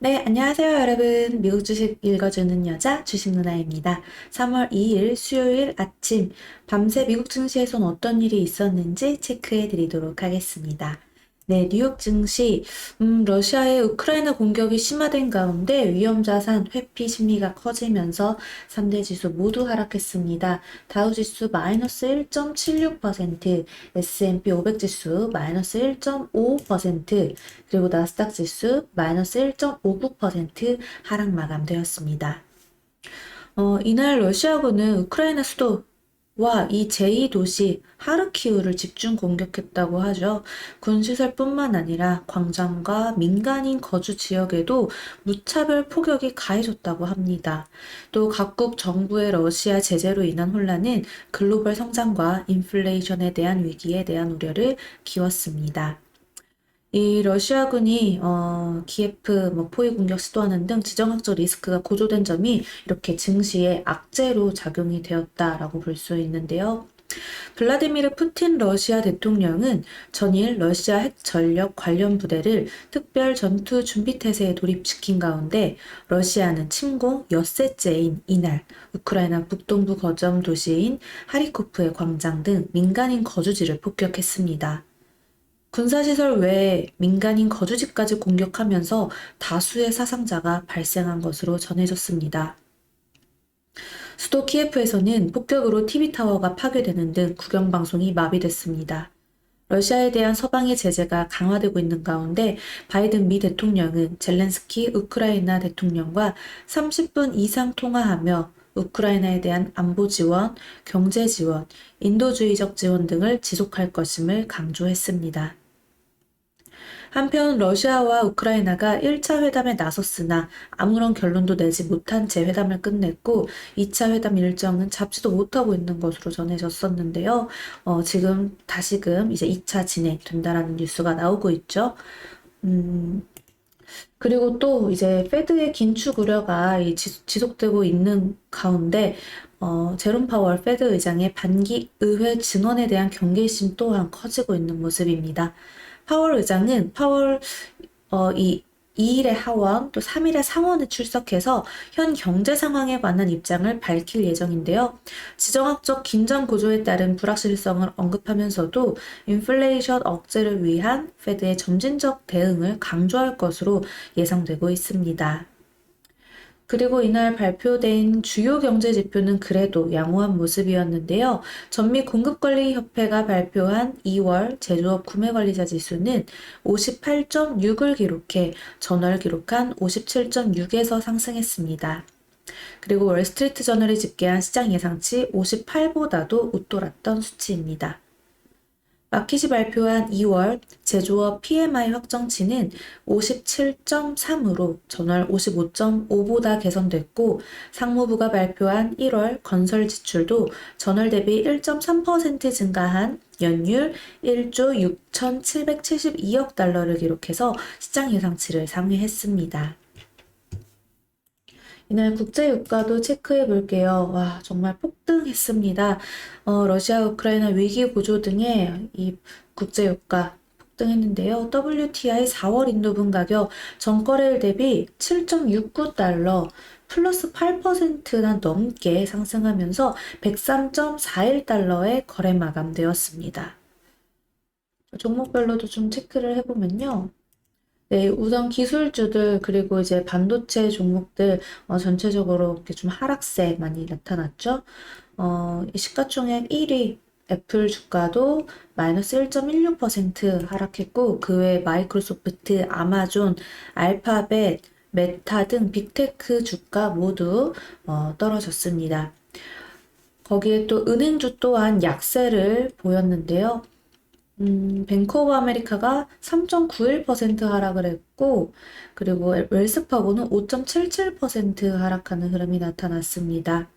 네, 안녕하세요, 여러분. 미국 주식 읽어주는 여자 주식 누나입니다. 3월 2일 수요일 아침, 밤새 미국 증시에선 어떤 일이 있었는지 체크해 드리도록 하겠습니다. 네, 뉴욕 증시, 러시아의 우크라이나 공격이 심화된 가운데 위험자산 회피 심리가 커지면서 3대 지수 모두 하락했습니다. 다우 지수 마이너스 1.76%, S&P 500 지수 마이너스 1.55%, 그리고 나스닥 지수 마이너스 1.59% 하락 마감되었습니다. 이날 러시아군은 우크라이나 수도와 이 제2도시 하르키우를 집중 공격했다고 하죠. 군시설뿐만 아니라 광장과 민간인 거주 지역에도 무차별 폭격이 가해졌다고 합니다. 또 각국 정부의 러시아 제재로 인한 혼란은 글로벌 성장과 인플레이션에 대한 위기에 대한 우려를 키웠습니다. 이 러시아군이 키예프 포위 공격 시도하는 등 지정학적 리스크가 고조된 점이 이렇게 증시에 악재로 작용이 되었다라고 볼 수 있는데요. 블라디미르 푸틴 러시아 대통령은 전일 러시아 핵 전력 관련 부대를 특별 전투 준비 태세에 돌입시킨 가운데 러시아는 침공 엿새째인 이날 우크라이나 북동부 거점 도시인 하리코프의 광장 등 민간인 거주지를 폭격했습니다. 군사시설 외에 민간인 거주지까지 공격하면서 다수의 사상자가 발생한 것으로 전해졌습니다. 수도 키예프에서는 폭격으로 TV타워가 파괴되는 등 국영방송이 마비됐습니다. 러시아에 대한 서방의 제재가 강화되고 있는 가운데 바이든 미 대통령은 젤렌스키 우크라이나 대통령과 30분 이상 통화하며 우크라이나에 대한 안보 지원, 경제 지원, 인도주의적 지원 등을 지속할 것임을 강조했습니다. 한편 러시아와 우크라이나가 1차 회담에 나섰으나 아무런 결론도 내지 못한 채 회담을 끝냈고 2차 회담 일정은 잡지도 못하고 있는 것으로 전해졌었는데요. 지금 다시금 이제 2차 진행된다라는 뉴스가 나오고 있죠. 음, 그리고 또 이제 페드의 긴축 우려가 지속되고 있는 가운데 제롬 파월 페드 의장의 반기 의회 증언에 대한 경계심 또한 커지고 있는 모습입니다. 파월 의장은 이 2일의 하원 또 3일의 상원에 출석해서 현 경제 상황에 관한 입장을 밝힐 예정인데요. 지정학적 긴장 구조에 따른 불확실성을 언급하면서도 인플레이션 억제를 위한 페드의 점진적 대응을 강조할 것으로 예상되고 있습니다. 그리고 이날 발표된 주요 경제 지표는 그래도 양호한 모습이었는데요. 전미 공급관리협회가 발표한 2월 제조업 구매관리자 지수는 58.6을 기록해 전월 기록한 57.6에서 상승했습니다. 그리고 월스트리트 저널이 집계한 시장 예상치 58보다도 웃돌았던 수치입니다. 마켓이 발표한 2월 제조업 PMI 확정치는 57.3으로 전월 55.5보다 개선됐고 상무부가 발표한 1월 건설 지출도 전월 대비 1.3% 증가한 연율 1조 6,772억 달러를 기록해서 시장 예상치를 상회했습니다. 이날 국제유가도 체크해 볼게요. 와, 정말 폭등했습니다. 러시아, 우크라이나 위기 구조 등의 이 국제유가 폭등했는데요. WTI 4월 인도분 가격 전거래일 대비 7.69달러 플러스 8%나 넘게 상승하면서 103.41달러에 거래 마감되었습니다. 종목별로도 좀 체크를 해보면요. 네, 우선 기술주들 그리고 이제 반도체 종목들 전체적으로 이렇게 좀 하락세 많이 나타났죠. 이 시가총액 1위 애플 주가도 마이너스 1.16% 하락했고 그 외 마이크로소프트, 아마존, 알파벳, 메타 등 빅테크 주가 모두 떨어졌습니다. 거기에 또 은행주 또한 약세를 보였는데요. 뱅크 오브 아메리카가 3.91% 하락을 했고, 그리고 웰스파고는 5.77% 하락하는 흐름이 나타났습니다.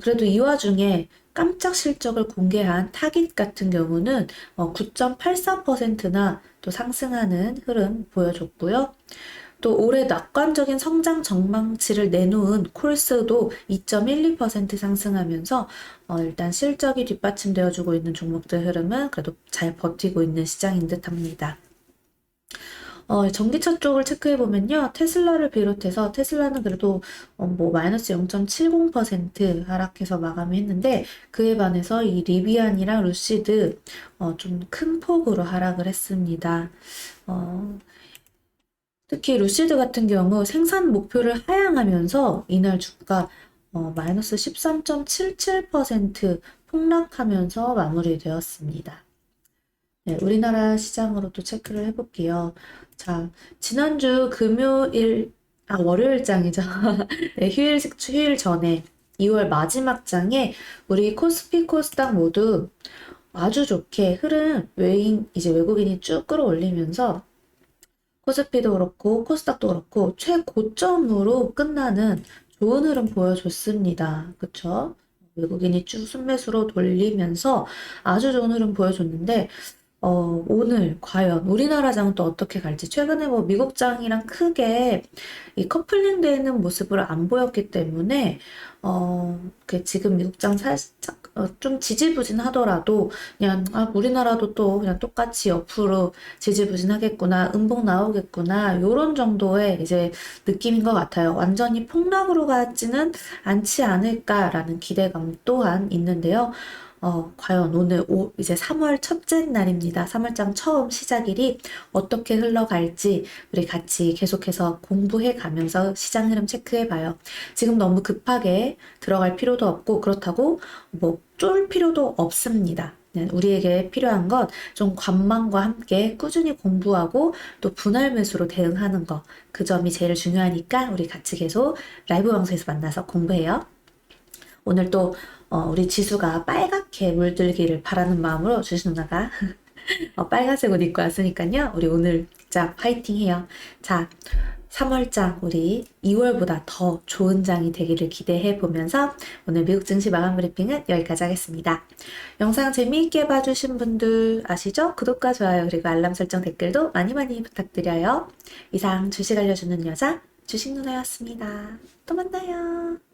그래도 이 와중에 깜짝 실적을 공개한 타깃 같은 경우는 9.84%나 또 상승하는 흐름 보여줬고요. 또 올해 낙관적인 성장 전망치를 내놓은 콜스도 2.12% 상승하면서 일단 실적이 뒷받침되어주고 있는 종목들 흐름은 그래도 잘 버티고 있는 시장인 듯 합니다. 전기차 쪽을 체크해 보면요. 테슬라를 비롯해서 테슬라는 그래도 뭐 마이너스 0.70% 하락해서 마감했는데 그에 반해서 이 리비안이랑 루시드 좀 큰 폭으로 하락을 했습니다. 어, 특히 루시드 같은 경우 생산 목표를 하향하면서 이날 주가 마이너스 13.77% 폭락하면서 마무리되었습니다. 네, 우리나라 시장으로도 체크를 해볼게요. 자, 지난주 월요일장이죠. 네, 휴일 전에 2월 마지막 장에 우리 코스피, 코스닥 모두 아주 좋게 흐름 이제 외국인이 쭉 끌어올리면서 코스피도 그렇고 코스닥도 그렇고 최고점으로 끝나는 좋은 흐름 보여줬습니다. 그쵸? 외국인이 쭉 순매수로 돌리면서 아주 좋은 흐름 보여줬는데 오늘 과연 우리나라장은 또 어떻게 갈지 최근에 뭐 미국장이랑 크게 이 커플링 되는 모습을 안 보였기 때문에 그 지금 미국장 살짝 좀 지지부진하더라도 그냥 우리나라도 또 그냥 똑같이 옆으로 지지부진하겠구나 음봉 나오겠구나 요런 정도의 이제 느낌인 것 같아요. 완전히 폭락으로 가지는 않지 않을까라는 기대감 또한 있는데요. 과연 오늘 이제 3월 첫째 날입니다. 3월장 처음 시작일이 어떻게 흘러갈지 우리 같이 계속해서 공부해 가면서 시장 흐름 체크해 봐요. 지금 너무 급하게 들어갈 필요도 없고 그렇다고 뭐 쫄 필요도 없습니다. 네, 우리에게 필요한 건 좀 관망과 함께 꾸준히 공부하고 또 분할 매수로 대응하는 거. 그 점이 제일 중요하니까 우리 같이 계속 라이브 방송에서 만나서 공부해요. 오늘 또 우리 지수가 빨갛게 물들기를 바라는 마음으로 주신 누나가 빨간색 옷 입고 왔으니까요. 우리 오늘 자 화이팅 해요. 자 3월장 우리 2월보다 더 좋은 장이 되기를 기대해 보면서 오늘 미국 증시 마감 브리핑은 여기까지 하겠습니다. 영상 재미있게 봐주신 분들 아시죠? 구독과 좋아요 그리고 알람 설정 댓글도 많이 많이 부탁드려요. 이상 주식 알려주는 여자 주식 누나였습니다. 또 만나요.